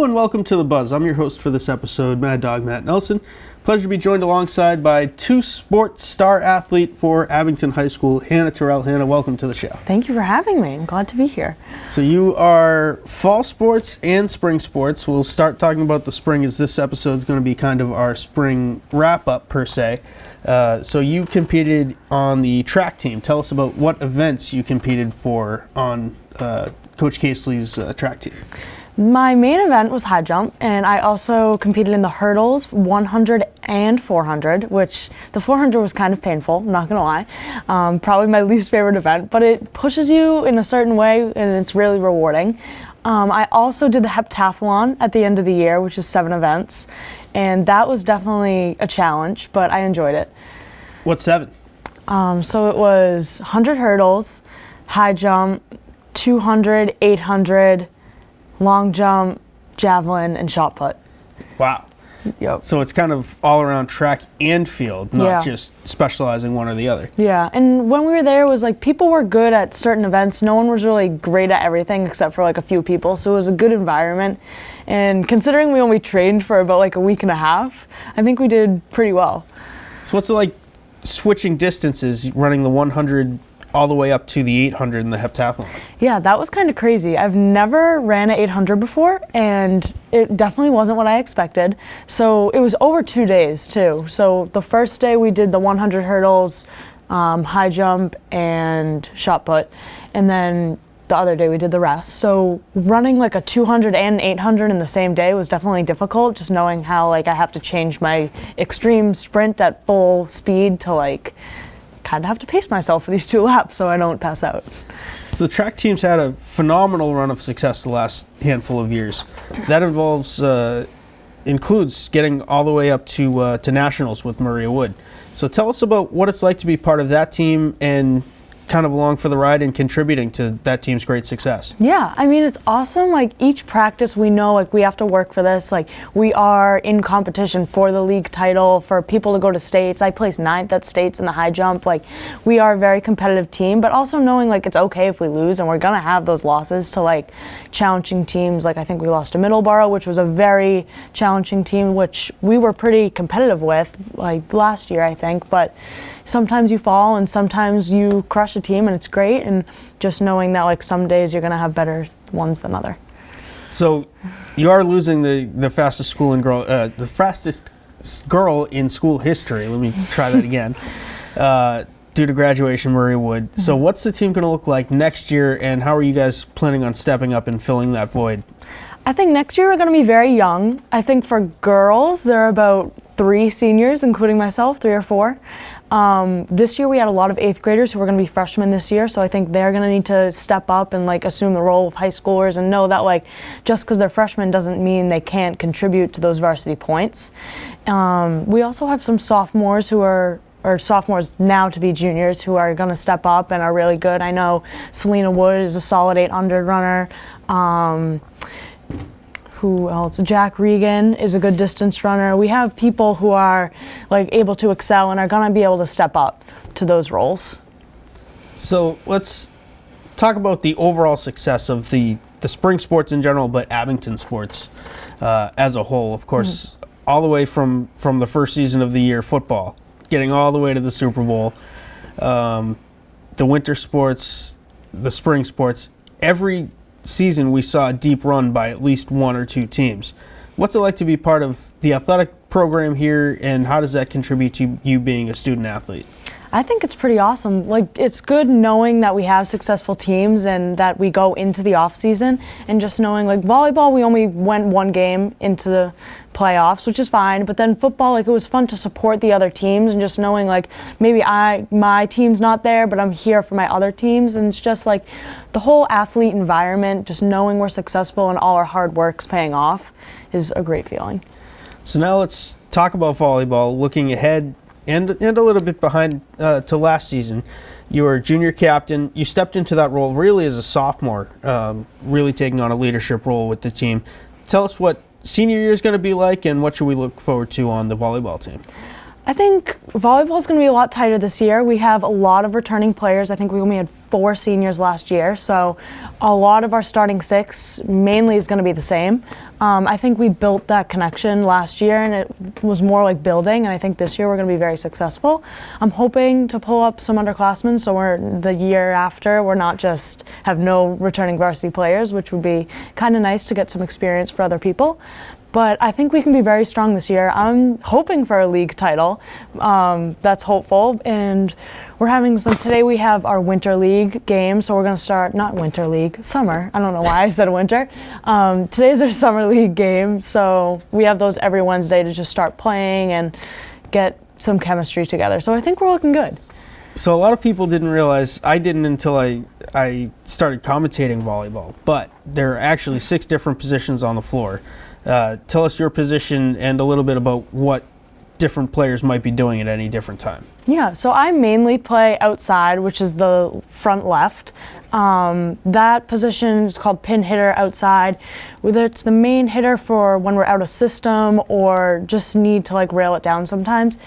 Hello and welcome to The Buzz. I'm your host for this episode, Mad Dog Matt Nelson. Pleasure to be joined alongside by two-sport star athlete for Abington High School, Hannah Tirrell. Hannah, welcome to the show. Thank you for having me. I'm glad to be here. So you are fall sports and spring sports. We'll start talking about the spring as this episode is going to be kind of our spring wrap-up per se. So you competed on the track team. Tell us about what events you competed for on Coach Casely's track team. My main event was high jump, and I also competed in the hurdles, 100 and 400, which the 400 was kind of painful, I'm not going to lie. Probably my least favorite event, but it pushes you in a certain way, and it's really rewarding. I also did the Heptathlon at the end of the year, which is 7 events, and that was definitely a challenge, but I enjoyed it. What's 7? So it was 100 hurdles, high jump, 200, 800, long jump, javelin, and shot put. Wow. Yep. So it's kind of all around track and field, not just specializing one or the other. Yeah, and when we were there, it was like people were good at certain events. No one was really great at everything except for like a few people, so it was a good environment. And considering we only trained for about like a week and a half, I think we did pretty well. So what's it like switching distances, running the 100 all the way up to the 800 in the heptathlon? Yeah, that was kind of crazy. I've never ran an 800 before, and it definitely wasn't what I expected. So it was over 2 days too. So the first day we did the 100 hurdles, high jump, and shot put, and then the other day we did the rest. So running like a 200 and 800 in the same day was definitely difficult, just knowing how like I have to change my extreme sprint at full speed to like kind of have to pace myself for these 2 laps so I don't pass out. So the track team's had a phenomenal run of success the last handful of years. That includes getting all the way up to nationals with Maria Wood. So tell us about what it's like to be part of that team and kind of along for the ride and contributing to that team's great success. Yeah, I mean, it's awesome. Like each practice we know like we have to work for this. Like we are in competition for the league title, for people to go to states. I placed 9th at states in the high jump. Like we are a very competitive team, but also knowing like it's okay if we lose, and we're gonna have those losses to like challenging teams. Like I think we lost to Middleborough, which was a very challenging team, which we were pretty competitive with like last year, I think. But sometimes you fall and sometimes you crush a team, and it's great. And just knowing that like some days you're gonna have better ones than other. So you are losing the fastest the fastest girl in school history. Let me try that again. Due to graduation, Maria Wood. Mm-hmm. So what's the team gonna look like next year, and how are you guys planning on stepping up and filling that void? I think next year we're going to be very young. I think for girls, there are about 3 seniors, including myself, 3 or 4. This year we had a lot of 8th graders who are going to be freshmen this year, so I think they're going to need to step up and like assume the role of high schoolers and know that like just because they're freshmen doesn't mean they can't contribute to those varsity points. We also have some sophomores who are sophomores now to be juniors who are going to step up and are really good. I know Selena Wood is a solid 800 runner. Who else? Jack Regan is a good distance runner. We have people who are like able to excel and are going to be able to step up to those roles. So let's talk about the overall success of the spring sports in general, but Abington sports as a whole. Of course, all the way from the first season of the year, football, getting all the way to the Super Bowl, the winter sports, the spring sports, every season we saw a deep run by at least 1 or 2 teams. What's it like to be part of the athletic program here, and how does that contribute to you being a student athlete? I think it's pretty awesome. Like, it's good knowing that we have successful teams and that we go into the off season, and just knowing like volleyball, we only went 1 game into the playoffs, which is fine. But then football, like it was fun to support the other teams and just knowing like maybe my team's not there, but I'm here for my other teams. And it's just like the whole athlete environment, just knowing we're successful and all our hard work's paying off is a great feeling. So now let's talk about volleyball, looking ahead and a little bit behind to last season. You were junior captain. You stepped into that role really as a sophomore, really taking on a leadership role with the team. Tell us what senior year is going to be like, and what should we look forward to on the volleyball team? I think volleyball is going to be a lot tighter this year. We have a lot of returning players. I think we only had 4 seniors last year, so a lot of our starting 6 mainly is going to be the same. I think we built that connection last year, and it was more like building, and I think this year we're going to be very successful. I'm hoping to pull up some underclassmen, so the year after we're not just have no returning varsity players, which would be kind of nice to get some experience for other people. But I think we can be very strong this year. I'm hoping for a league title. That's hopeful. And we're having today we have our winter league game. So we're going to start, not winter league, summer. I don't know why I said winter. Today's our summer league game. So we have those every Wednesday to just start playing and get some chemistry together. So I think we're looking good. So a lot of people didn't realize, I didn't until I started commentating volleyball, but there are actually 6 different positions on the floor. Tell us your position and a little bit about what different players might be doing at any different time. Yeah, so I mainly play outside, which is the front left. That position is called pin hitter outside. Whether it's the main hitter for when we're out of system or just need to like rail it down sometimes.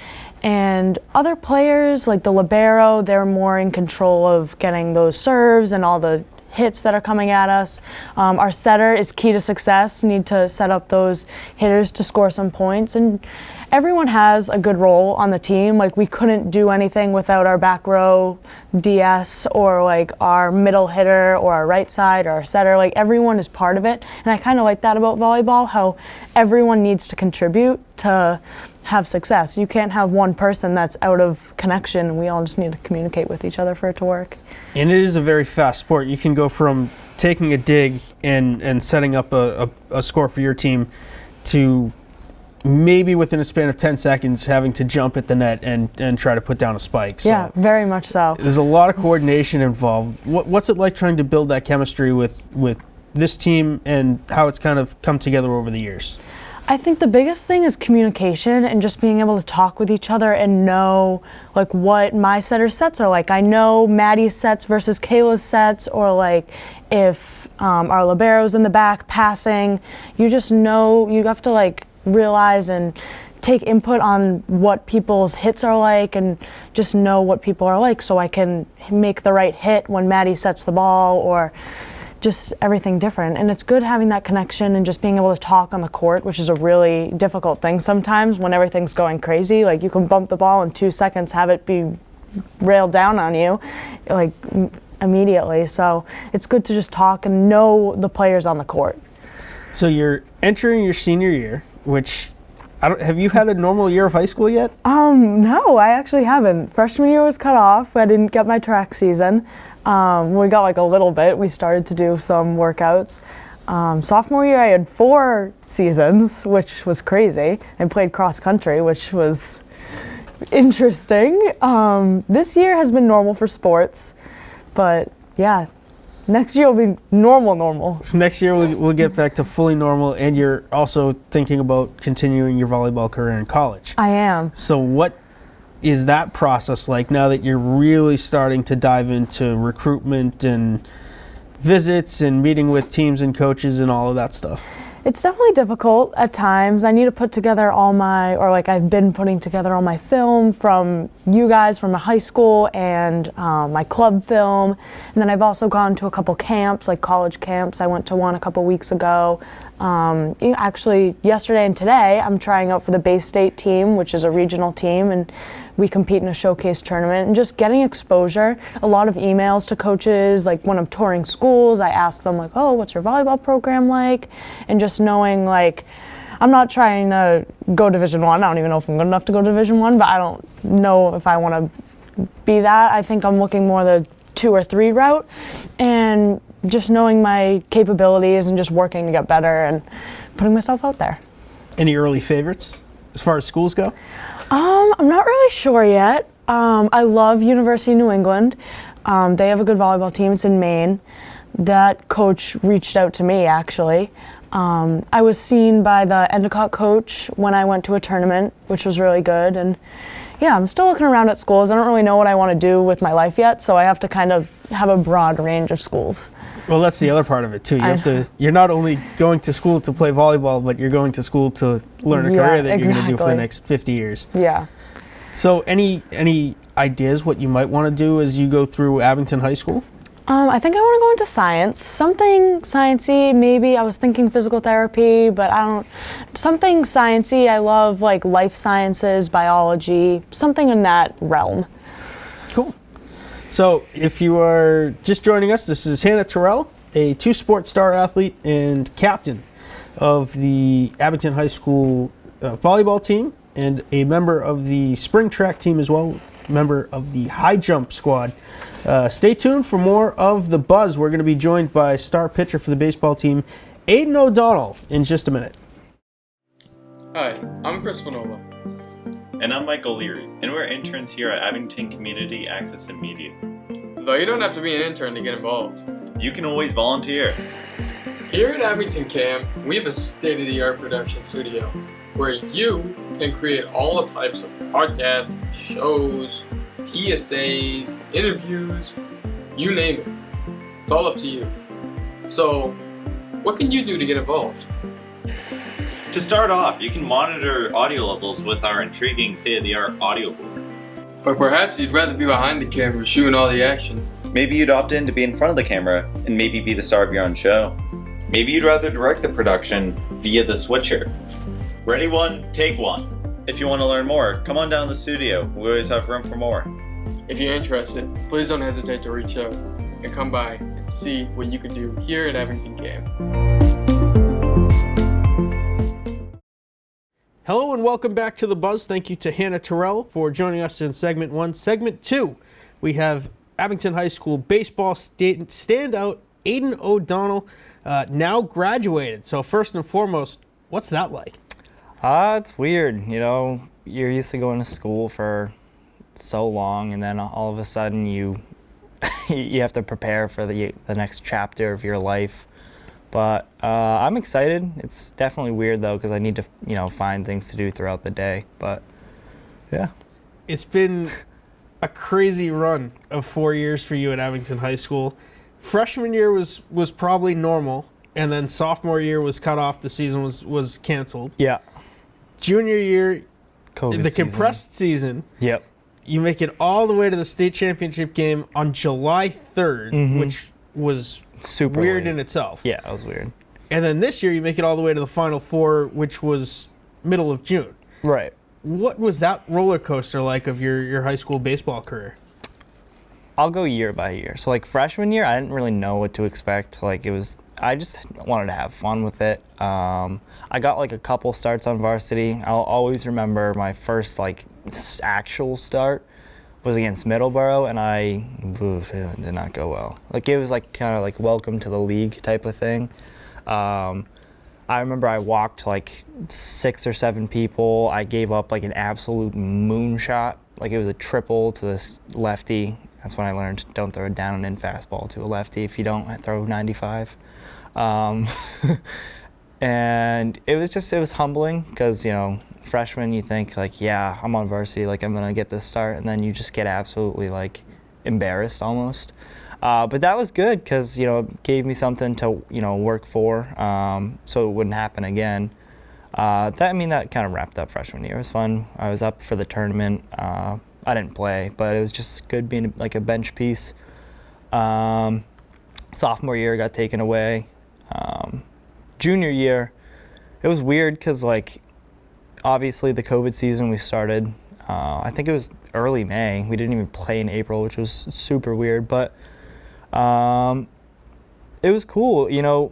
And other players like the libero, they're more in control of getting those serves and all the hits that are coming at us. Our setter is key to success. Need to set up those hitters to score some points, and everyone has a good role on the team. Like we couldn't do anything without our back row DS or like our middle hitter or our right side or our setter. Like everyone is part of it, and I kind of like that about volleyball, how everyone needs to contribute to have success. You can't have one person that's out of connection. We all just need to communicate with each other for it to work. And it is a very fast sport. You can go from taking a dig and setting up a score for your team to maybe within a span of 10 seconds having to jump at the net and try to put down a spike. So yeah, very much so. There's a lot of coordination involved. What's it like trying to build that chemistry with this team and how it's kind of come together over the years? I think the biggest thing is communication and just being able to talk with each other and know like what my setter's sets are like. I know Maddie's sets versus Kayla's sets, or like if our libero's in the back passing, you just know, you have to like realize and take input on what people's hits are like and just know what people are like so I can make the right hit when Maddie sets the ball, or just everything different. And it's good having that connection and just being able to talk on the court, which is a really difficult thing sometimes when everything's going crazy. Like you can bump the ball in 2 seconds, have it be railed down on you like immediately. So it's good to just talk and know the players on the court. So you're entering your senior year, which have you had a normal year of high school yet? No, I actually haven't. Freshman year was cut off. I didn't get my track season. We got like a little bit. We started to do some workouts. Sophomore year, I had 4 seasons, which was crazy. I played cross country, which was interesting. This year has been normal for sports, but yeah, next year will be normal. So next year we'll get back to fully normal, and you're also thinking about continuing your volleyball career in college. I am. So what is that process like now that you're really starting to dive into recruitment and visits and meeting with teams and coaches and all of that stuff? It's definitely difficult at times. I need to put together I've been putting together all my film from you guys from my high school and my club film. And then I've also gone to a couple camps, like college camps. I went to one a couple weeks ago. Actually, yesterday and today, I'm trying out for the Bay State team, which is a regional team, and we compete in a showcase tournament. And just getting exposure, a lot of emails to coaches, like when I'm touring schools, I ask them like, oh, what's your volleyball program like? And just knowing like, I'm not trying to go Division I. I don't even know if I'm good enough to go Division I, but I don't know if I want to be that. I think I'm looking more the 2 or 3 route, and just knowing my capabilities and just working to get better and putting myself out there. Any early favorites as far as schools go? I'm not really sure yet. I love University of New England. They have a good volleyball team. It's in Maine. That coach reached out to me, actually. I was seen by the Endicott coach when I went to a tournament, which was really good. And yeah, I'm still looking around at schools. I don't really know what I want to do with my life yet, so I have to kind of have a broad range of schools. Well, that's the other part of it too. You're not only going to school to play volleyball, but you're going to school to learn a career that you're going to do for the next 50 years. Yeah. So any ideas what you might want to do as you go through Abington High School? I think I want to go into science, something sciencey. Maybe I was thinking physical therapy, but something sciencey. I love like life sciences, biology, something in that realm. Cool. So if you are just joining us, this is Hannah Tirrell, a two-sport star athlete and captain of the Abington High School volleyball team and a member of the spring track team as well, member of the high jump squad. Stay tuned for more of The Buzz. We're going to be joined by star pitcher for the baseball team, Aidan O'Donnell, in just a minute. Hi, I'm Chris Panova. And I'm Mike O'Leary, and we're interns here at Abington Community Access and Media. Though you don't have to be an intern to get involved. You can always volunteer. Here at Abington Cam, we have a state-of-the-art production studio where you can create all the types of podcasts, shows, PSAs, interviews, you name it. It's all up to you. So, what can you do to get involved? To start off, you can monitor audio levels with our intriguing state-of-the-art audio board. Or perhaps you'd rather be behind the camera shooting all the action. Maybe you'd opt in to be in front of the camera and maybe be the star of your own show. Maybe you'd rather direct the production via the switcher. Ready one, take one. If you want to learn more, come on down to the studio. We always have room for more. If you're interested, please don't hesitate to reach out and come by and see what you can do here at Abington Cam. Hello and welcome back to The Buzz. Thank you to Hannah Tirrell for joining us in Segment 1. Segment 2, we have Abington High School baseball standout Aidan O'Donnell, now graduated. So first and foremost, what's that like? It's weird. You know, you're used to going to school for so long, and then all of a sudden you you have to prepare for the next chapter of your life. But I'm excited. It's definitely weird though, because I need to find things to do throughout the day. But yeah, it's been a crazy run of 4 years for you at Abington High School. Freshman year was probably normal, and then sophomore year was cut off. The season was canceled. Yeah. Junior year, COVID the season. compressed season. Yep. You make it all the way to the state championship game on July 3rd, which was super weird late in itself. Yeah, it was weird. And then this year you make it all the way to the Final Four, which was middle of June. Right. What was that roller coaster like of your high school baseball career? I'll go year by year. So like freshman year, I didn't really know what to expect. I just wanted to have fun with it. I got like a couple starts on varsity. I'll always remember my first like actual start was against Middleborough, and it did not go well. Like it was like kind of like welcome to the league type of thing. I remember I walked like 6 or 7 people. I gave up like an absolute moonshot. Like it was a triple to this lefty. That's when I learned don't throw a down and in fastball to a lefty if you don't throw 95. And it was humbling because, freshman you think like, yeah, I'm on varsity, like I'm going to get this start. And then you just get absolutely like embarrassed almost. But that was good because, it gave me something to, work for so it wouldn't happen again. That kind of wrapped up freshman year. It was fun. I was up for the tournament. I didn't play, but it was just good being like a bench piece. Sophomore year got taken away. Junior year, it was weird because like obviously the COVID season we started, I think it was early May. We didn't even play in April, which was super weird, but it was cool.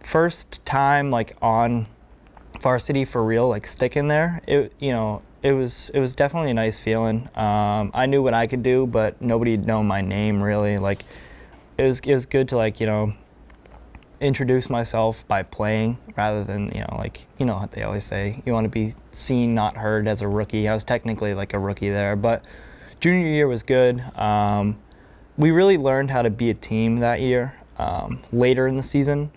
First time like on varsity for real, like sticking there. It was definitely a nice feeling. I knew what I could do, but nobody'd know my name really. Like it was good to like introduce myself by playing rather than what they always say, you want to be seen not heard as a rookie. I was technically like a rookie there, but junior year was good. We really learned how to be a team that year. Later in the season,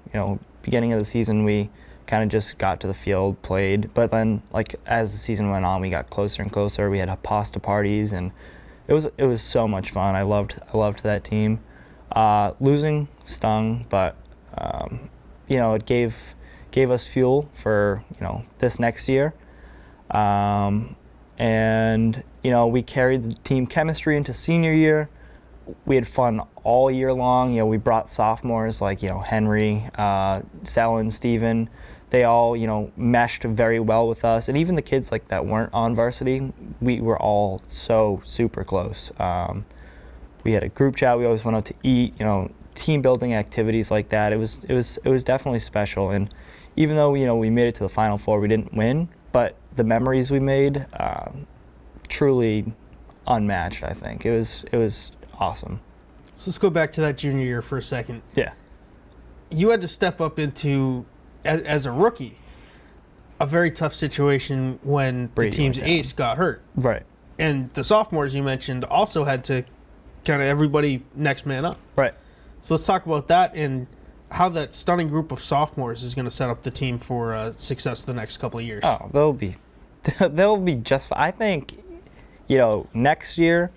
beginning of the season, we kind of just got to the field, played, but then like as the season went on, we got closer and closer. We had pasta parties, and it was so much fun. I loved that team. Losing stung, but it gave us fuel for this next year, and we carried the team chemistry into senior year. we had fun all year long. You know, we brought sophomores like, you know, Henry, Selen, Steven. They all, you know, meshed very well with us. And even the kids like that weren't on varsity, we were all so super close. We had a group chat. We always went out to eat, you know, team building activities like that. It was definitely special. And even though, you know, we made it to the Final Four, we didn't win, but the memories we made, truly unmatched, I think. It was awesome. So let's go back to that junior year for a second. Yeah. You had to step up into, as a rookie, a very tough situation when Brady the team's went down. ace got hurt. Right. And the sophomores you mentioned also had to kind of everybody next man up. Right. So let's talk about that and how that stunning group of sophomores is going to set up the team for success the next couple of years. Oh, they'll be just fine. I think, you know, next year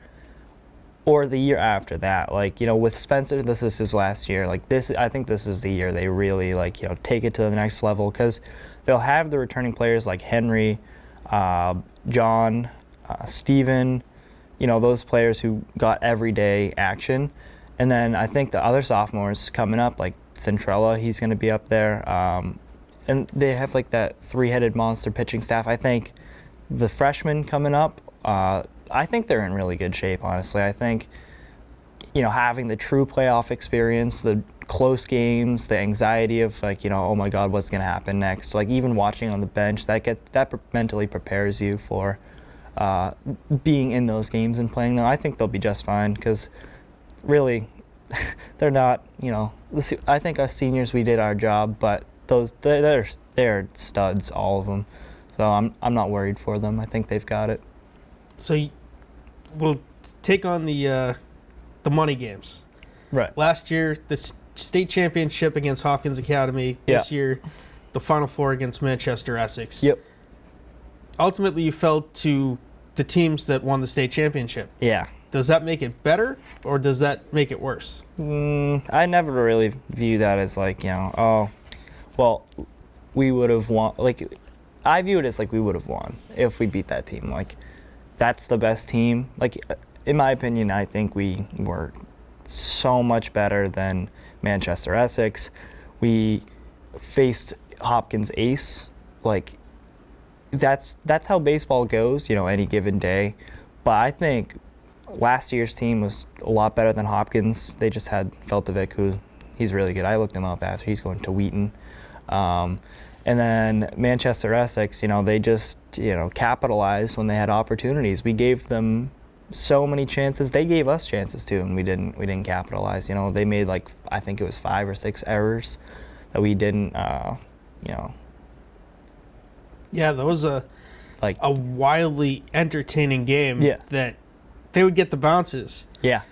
or the year after that, like, you know, with Spencer, this is his last year. Like, I think this is the year they really, like, you know, take it to the next level, because they'll have the returning players like Henry, John, Steven, you know, those players who got everyday action. And then I think the other sophomores coming up, like Centrella, he's going to be up there. And they have like that three-headed monster pitching staff. I think the freshmen coming up, I think they're in really good shape, honestly. I think, you know, having the true playoff experience, the close games, the anxiety of like, you know, oh my God, what's going to happen next? Like even watching on the bench, that mentally prepares you for being in those games and playing them. I think they'll be just fine, because really, they're not, you know, I think us seniors, we did our job, but they're studs, all of them. So I'm not worried for them. I think they've got it. So we'll take on the money games. Right. Last year, the state championship against Hopkins Academy. This year, the Final Four against Manchester Essex. Yep. Ultimately, you fell to the teams that won the state championship. Yeah. Does that make it better, or does that make it worse? I never really view that as like, you know, oh, well, we would have won. Like, I view it as like we would have won if we beat that team. Like, that's the best team. Like, in my opinion, I think we were so much better than Manchester Essex. We faced Hopkins ace. Like, that's how baseball goes, you know, any given day. But I think last year's team was a lot better than Hopkins. They just had Feltovic, who he's really good. I looked him up after. He's going to Wheaton. And then Manchester Essex, you know, they just, you know, capitalized when they had opportunities. We gave them so many chances. They gave us chances too, and we didn't capitalize. You know, they made like, I think it was 5 or 6 errors that we didn't, you know. Yeah, that was a wildly entertaining game. Yeah. That they would get the bounces. Yeah.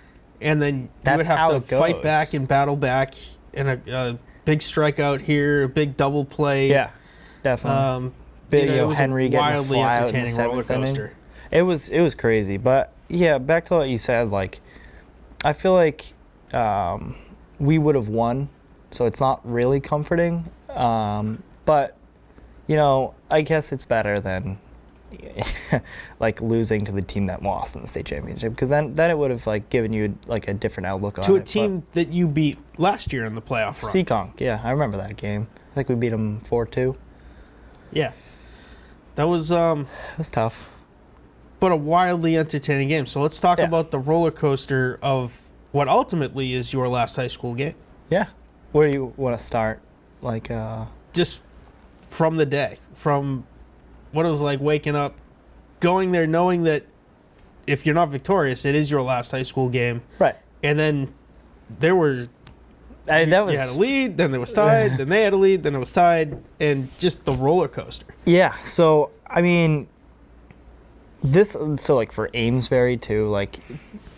And then you That's would how have to it fight goes. back and battle back, and a big strikeout here, a big double play. Yeah, definitely. Big, it it was Henry a getting wildly a fly out in the entertaining roller 7th inning. coaster. It was crazy, but yeah, back to what you said. Like, I feel like we would have won, so it's not really comforting. But you know, I guess it's better than like losing to the team that lost in the state championship, because then it would have like given you like a different outlook on it. To a team that you beat last year in the playoff run. Seekonk, yeah, I remember that game. I think we beat them 4-2. Yeah, that was It was tough. but a wildly entertaining game. So let's talk about the roller coaster of what ultimately is your last high school game. Yeah. Where do you want to start? Like, Just from the day, from what it was like waking up, going there, knowing that if you're not victorious, it is your last high school game. right. And then there were That was you had a lead, then it was tied, then they had a lead, then it was tied, and just the roller coaster. Yeah. So I mean, like for Amesbury too. Like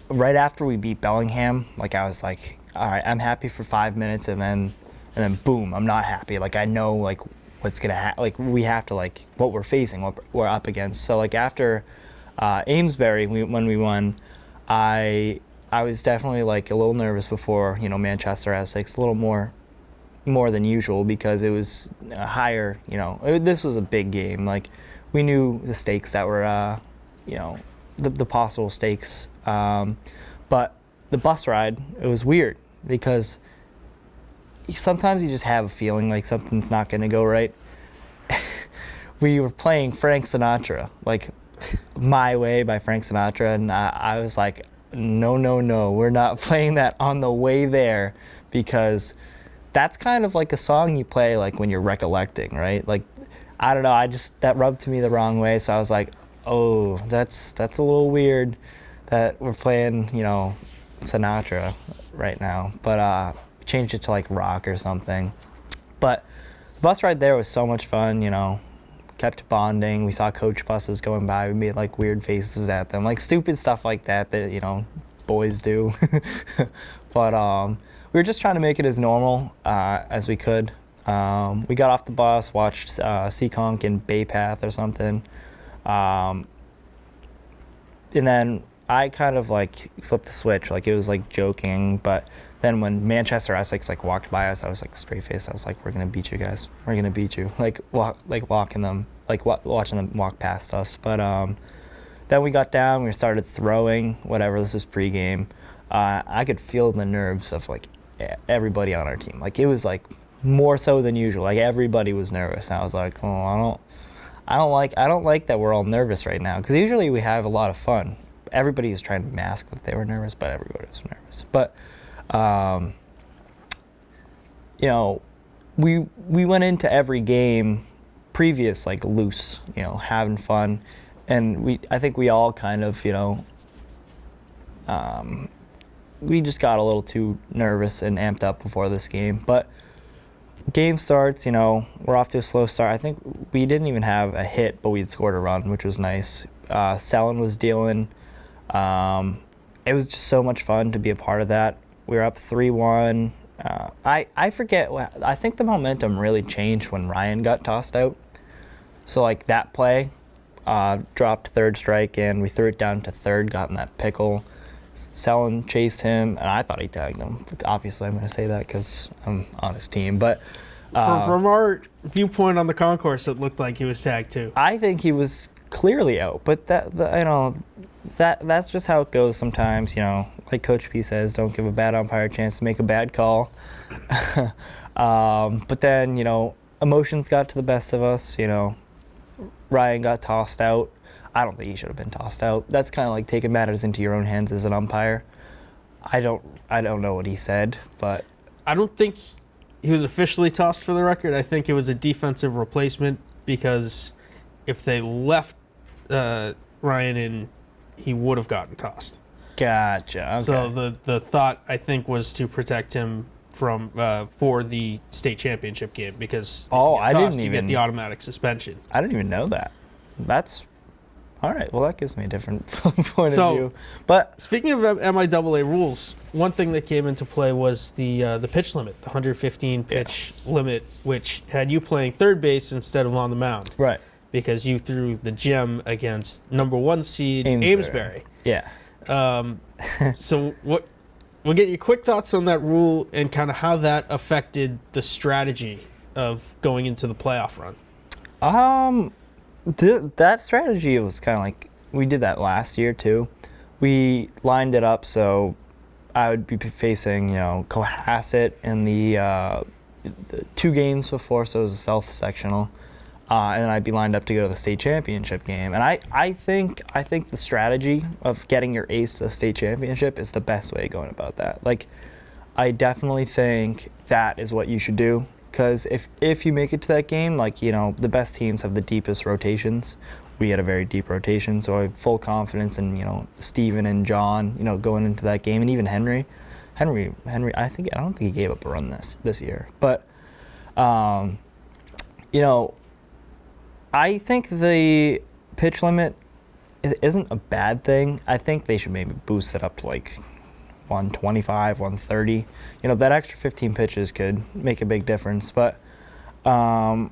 right after we beat Bellingham, like I was like, all right, I'm happy for 5 minutes, and then boom, I'm not happy. Like I know like what's gonna happen. Like we have to like what we're facing, what we're up against. So like after Amesbury, when we won, I was definitely like a little nervous before, you know, Manchester Essex, a little more than usual, because it was higher, you know, this was a big game. Like we knew the stakes that were, you know, the possible stakes. But the bus ride, it was weird because sometimes you just have a feeling like something's not going to go right. We were playing Frank Sinatra, like My Way by Frank Sinatra, and I was like, no, we're not playing that on the way there, because that's kind of like a song you play like when you're recollecting, right? Like, I don't know, that rubbed me the wrong way, so I was like, oh, that's a little weird that we're playing, you know, Sinatra right now, but changed it to like rock or something. But the bus ride there was so much fun, you know, kept bonding. We saw coach buses going by, we made like weird faces at them, like stupid stuff like that, you know, boys do. But we were just trying to make it as normal as we could. We got off the bus, watched Seekonk in Bay Path or something, and then I kind of like flipped the switch, like it was like joking, but then when Manchester Essex like walked by us, I was like straight faced. I was like, "We're gonna beat you guys. We're gonna beat you." Like watching them walk past us. But then we got down. We started throwing. Whatever. This was pregame. I could feel the nerves of like everybody on our team. Like it was like more so than usual. Like everybody was nervous. And I was like, "Oh, I don't like that we're all nervous right now." Because usually we have a lot of fun. Everybody was trying to mask that they were nervous, but everybody was nervous. But you know, we went into every game previous like loose, you know, having fun, and I think we all kind of, you know, we just got a little too nervous and amped up before this game. But game starts, you know, we're off to a slow start. I think we didn't even have a hit, but we had scored a run, which was nice. Sellen was dealing. It was just so much fun to be a part of that. We were up 3-1. I forget. I think the momentum really changed when Ryan got tossed out. So like that play, dropped third strike and we threw it down to third, got in that pickle. Sellen chased him, and I thought he tagged him. Obviously, I'm going to say that because I'm on his team. But from our viewpoint on the concourse, it looked like he was tagged too. I think he was clearly out, but that's just how it goes sometimes. You know, like Coach P says, don't give a bad umpire a chance to make a bad call. But then, you know, emotions got to the best of us. You know, Ryan got tossed out. I don't think he should have been tossed out. That's kind of like taking matters into your own hands as an umpire. I don't know what he said, but I don't think he was officially tossed, for the record. I think it was a defensive replacement, because if they left Ryan in, he would have gotten tossed. Gotcha. Okay. So the thought, I think, was to protect him from for the state championship game, because you get the automatic suspension. I didn't even know that. That's all right. Well, that gives me a different point of view. But speaking of MIAA rules, one thing that came into play was the pitch limit, the 115 pitch limit, which had you playing third base instead of on the mound. Right. Because you threw the gem against number 1 seed Amesbury. Yeah. So we'll get your quick thoughts on that rule and kind of how that affected the strategy of going into the playoff run. That strategy was kind of like, we did that last year too. We lined it up so I would be facing, you know, Cohasset in the 2 games before, so it was a South sectional. And then I'd be lined up to go to the state championship game. And I think the strategy of getting your ace to the state championship is the best way of going about that. Like, I definitely think that is what you should do. Because if you make it to that game, like, you know, the best teams have the deepest rotations. We had a very deep rotation, so I have full confidence in, you know, Steven and John, you know, going into that game, and even Henry, I don't think he gave up a run this year. But, you know, I think the pitch limit isn't a bad thing. I think they should maybe boost it up to like 125, 130. You know, that extra 15 pitches could make a big difference. But I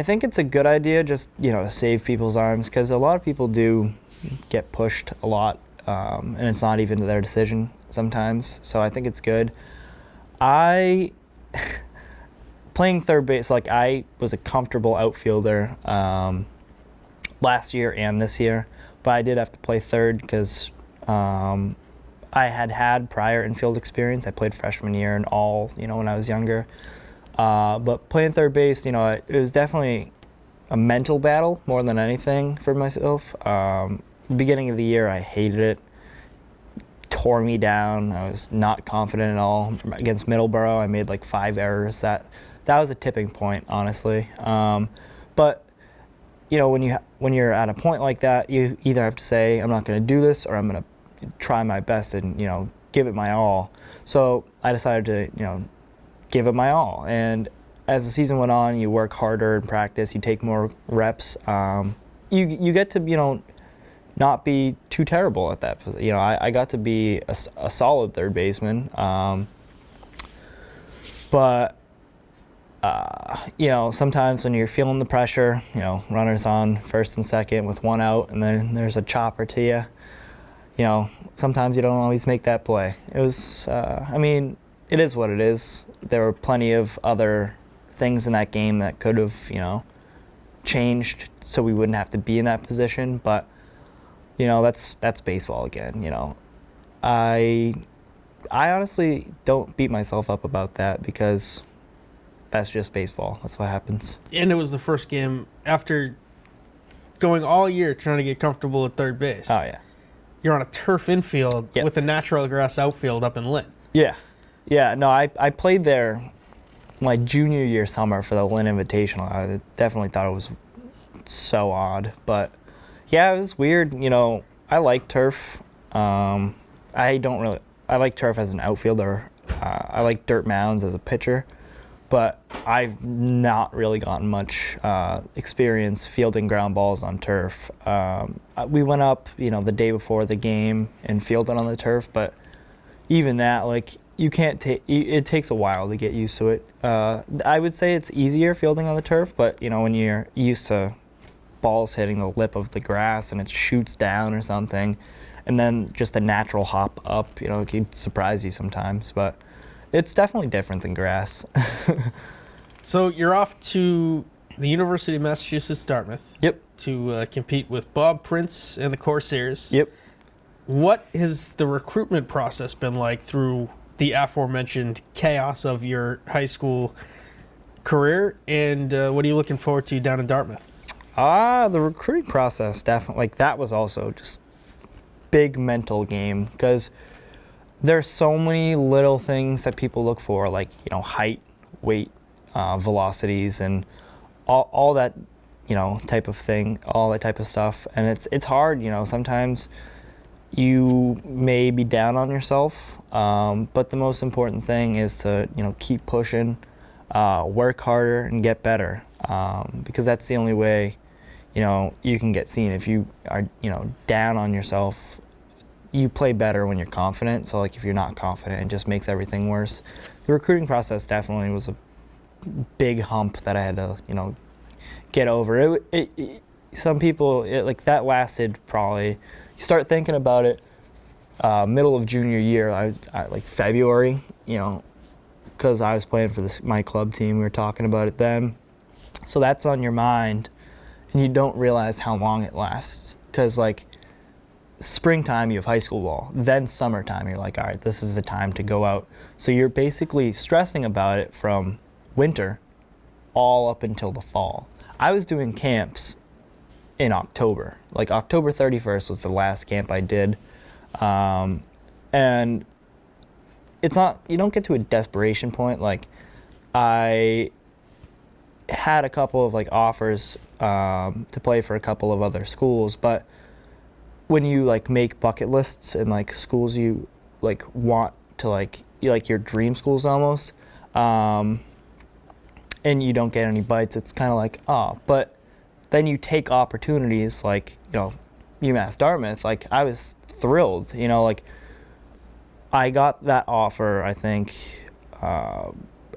think it's a good idea, just, you know, to save people's arms, because a lot of people do get pushed a lot, and it's not even their decision sometimes. So I think it's good. Playing third base, like, I was a comfortable outfielder last year and this year, but I did have to play third because I I had prior infield experience. I played freshman year and all, when I was younger. But playing third base, it was definitely a mental battle more than anything for myself. Beginning of the year, I hated it. Tore me down. I was not confident at all. Against Middleborough, I made like 5 errors. That was a tipping point, honestly. But when you're at a point like that, you either have to say, I'm not going to do this, or I'm going to try my best and give it my all. So I decided to give it my all. And as the season went on, you work harder in practice. You take more reps. You get to not be too terrible at that position. I got to be a solid third baseman. But sometimes when you're feeling the pressure, runners on first and second with 1 out, and then there's a chopper to you. Sometimes you don't always make that play. It was, it is what it is. There were plenty of other things in that game that could have, changed so we wouldn't have to be in that position. But, that's baseball again. I honestly don't beat myself up about that because that's just baseball. That's what happens. And it was the first game after going all year trying to get comfortable at third base. Oh, yeah. You're on a turf infield with a natural grass outfield up in Lynn. Yeah. Yeah, no, I played there my junior year summer for the Lynn Invitational. I definitely thought it was so odd. But, yeah, it was weird. I like turf. I like turf as an outfielder. I like dirt mounds as a pitcher. But I've not really gotten much experience fielding ground balls on turf. We went up, the day before the game and fielded on the turf, but even that, you can't take. It takes a while to get used to it. I would say it's easier fielding on the turf, but when you're used to balls hitting the lip of the grass and it shoots down or something, and then just a natural hop up, it can surprise you sometimes, but. It's definitely different than grass. So you're off to the University of Massachusetts, Dartmouth. Yep. To compete with Bob Prince and the Corsairs. Yep. What has the recruitment process been like through the aforementioned chaos of your high school career? And what are you looking forward to down in Dartmouth? The recruiting process, definitely. That was also just big mental game because there's so many little things that people look for, like, height, weight, velocities, and all that, type of thing, all that type of stuff. And it's hard, sometimes you may be down on yourself, but the most important thing is to, keep pushing, work harder, and get better, because that's the only way, you can get seen. If you are, down on yourself, you play better when you're confident. So if you're not confident, it just makes everything worse. The recruiting process definitely was a big hump that I had to, get over. Some people, that lasted probably, you start thinking about it, middle of junior year, I February, because I was playing for my club team. We were talking about it then. So that's on your mind, and you don't realize how long it lasts. Because springtime, you have high school ball. Then summertime, you're like, all right, this is the time to go out. So you're basically stressing about it from winter all up until the fall. I was doing camps in October. October 31st was the last camp I did. And it's not, you don't get to a desperation point. I had a couple of offers to play for a couple of other schools, but when you make bucket lists and schools you want to your dream schools almost, and you don't get any bites, it's kind of but then you take opportunities UMass Dartmouth. I was thrilled, I got that offer, I think,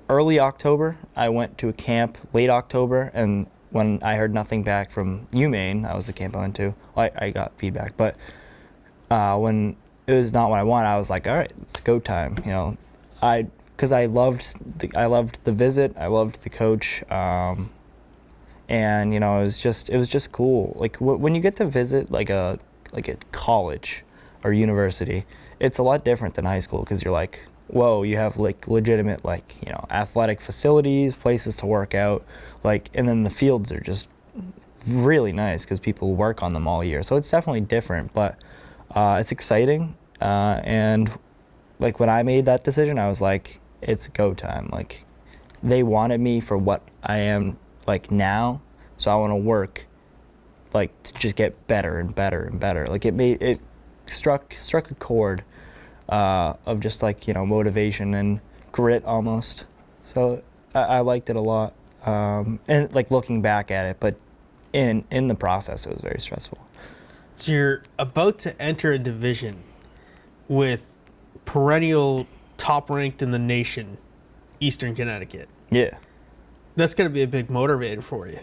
early October. I went to a camp late October, and when I heard nothing back from UMaine, that was the camp I went to. I got feedback, but when it was not what I wanted, I was like, all right, it's go time. Because I loved the visit, I loved the coach, and it was just cool. When you get to visit a college or university, it's a lot different than high school because you're like, whoa, you have like legitimate like, you know, athletic facilities, places to work out, like, and then the fields are just really nice because people work on them all year. So it's definitely different, but it's exciting. And like when I made that decision, I was like, it's go time. Like they wanted me for what I am like now, so I want to work like to just get better and better and better. Like it struck a chord of just like, you know, motivation and grit almost. So I liked it a lot, and like looking back at it, but in the process it was very stressful. So you're about to enter a division with perennial top ranked in the nation, Eastern Connecticut. Yeah. That's going to be a big motivator for you.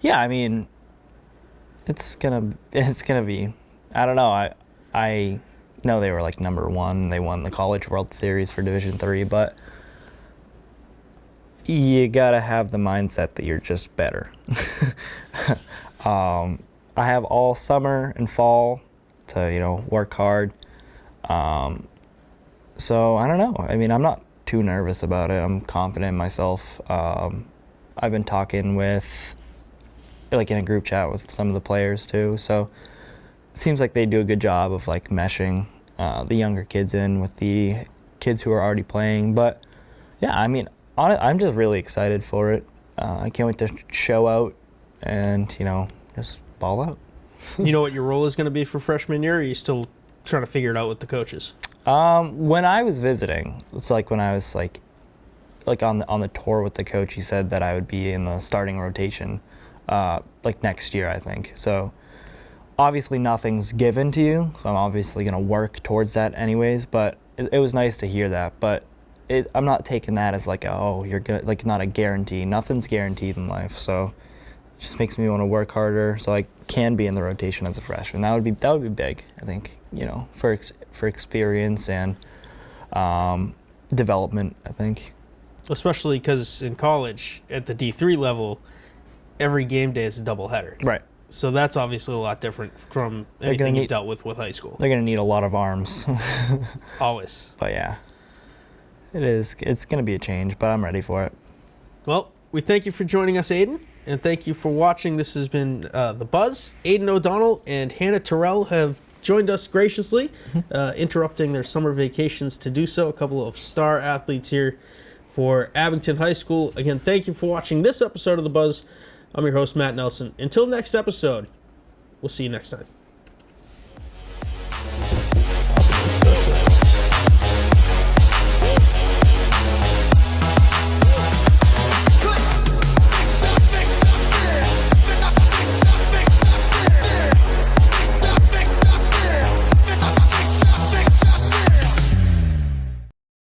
Yeah, I mean, it's gonna be. I don't know. I know they were like number one. They won the College World Series for Division III, but you gotta have the mindset that you're just better. I have all summer and fall to, you know, work hard. So I don't know. I mean, I'm not too nervous about it. I'm confident in myself. I've been talking with, like, in a group chat with some of the players too. So it seems like they do a good job of like meshing the younger kids in with the kids who are already playing. But yeah, I mean, I'm just really excited for it. I can't wait to show out and, you know, just ball out. You know what your role is going to be for freshman year, or are you still trying to figure it out with the coaches? When I was visiting, it's like when I was like on the tour with the coach, he said that I would be in the starting rotation like next year, I think. So obviously nothing's given to you, so I'm obviously going to work towards that anyways, but it was nice to hear that. But I'm not taking that as like, oh, you're good, like not a guarantee. Nothing's guaranteed in life, so it just makes me want to work harder so I can be in the rotation as a freshman. That would be big, I think, you know, for experience and development, I think. Especially because in college, at the D3 level, every game day is a doubleheader. Right. So that's obviously a lot different from anything you've dealt with high school. They're going to need a lot of arms. Always. But yeah, it is. It's going to be a change, but I'm ready for it. Well, we thank you for joining us, Aidan, and thank you for watching. This has been The Buzz. Aidan O'Donnell and Hannah Tirrell have joined us graciously, interrupting their summer vacations to do so. A couple of star athletes here for Abington High School. Again, thank you for watching this episode of The Buzz. I'm your host, Matt Nelson. Until next episode, we'll see you next time.